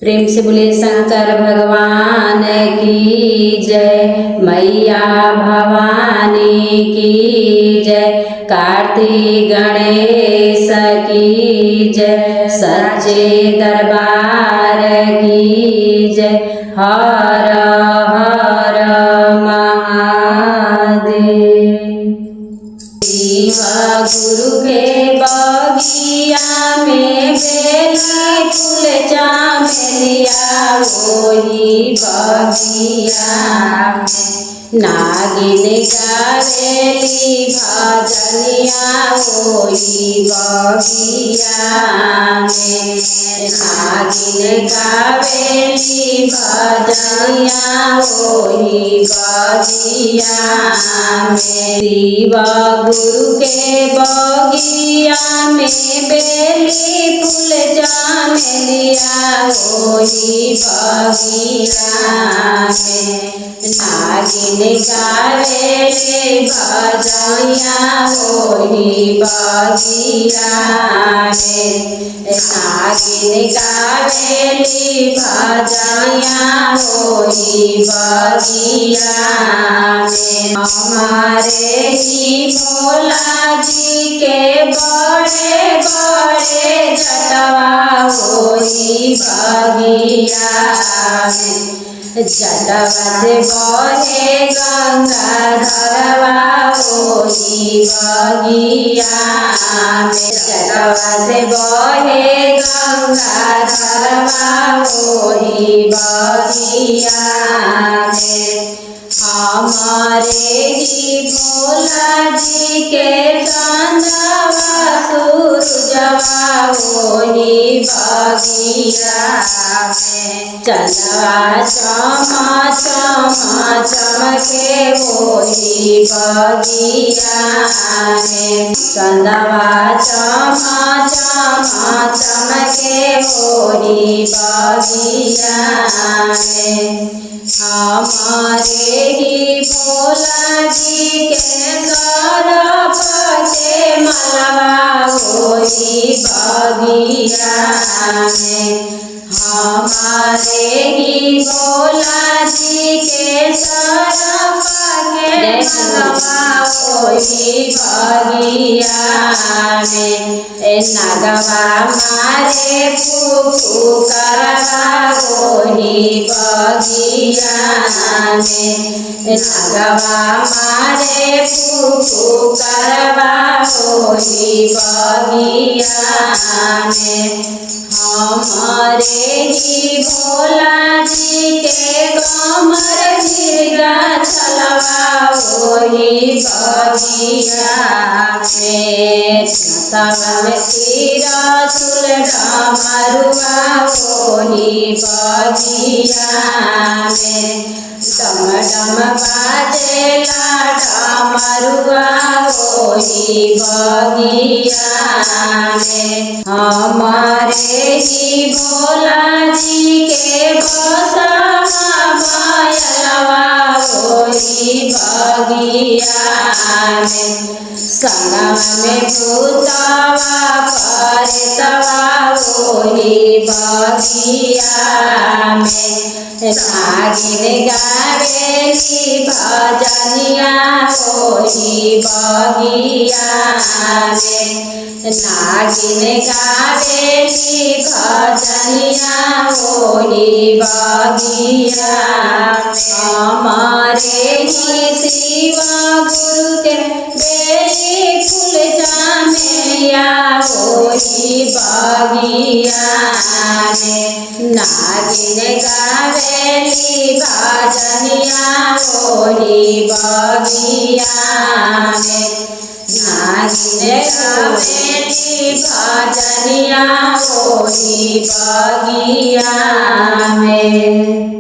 प्रेम से बोले शंकर भगवान की जय, मैया भवानी की जय, कार्तिक गणेश की जय, सच्चे दरबार की जय। हर हर महादेव। शिव गुरु के बगिया में बेली फूल चामेलिया वही बगिया में, नागिन गावेली भजनिया वही बगिया में, नागिन गावेली भजनिया वही बगिया में। शिव गुरु के बगिया में बेली फूल चामेलिया वही बगिया में, नागिन गावेली भजनिया वही बगिया में, नागिन गावेली भजनिया वही बगिया में। हमारे ही भोला जी के बड़े बड़े जटवा वही बगिया में, जटवा से बहे गंगाधरवा वही बगिया में, जटवा से बहे गंगाधरवा वही बगिया में। हमारे ही भोला जी के चंदवा सूरजवा वही बगिया में, चंदवा चमा चमा चमके वही बगिया में, चंदवा चमा चमा चमके वही बगिया में। हमारे ही भोला जी के सरप के मलवा वही बगिया में, हमारे ही भोला जी के सरप के मलवा वही बगिया में। नगवा मारे फूफू करवा वही बगिया में, नगवा मारे फूफू करवा वही बगिया में। हमारे ही भोला जी के कमर मिर्गा चलवा वही बगिया में, तवन तीरा चुल डमरुआ वही बगिया में, डम डम बाजेला डमरुआ वही बगिया में। हमारे ही भोला जी के बसवा भैलवा वही बगिया में, संगम में भूतवा प्रेतवा वही बगिया में, नागिन गावेली भजनिया वही बगिया में, नागिन गावेली भजनिया वही बगिया में। हमारे ही शिव गुरु के बेली फूल चामेलिया वही बगिया में, नागिन गावेली भजनिया वही बगिया में, नागिन गावेली भजनिया वही बगिया में।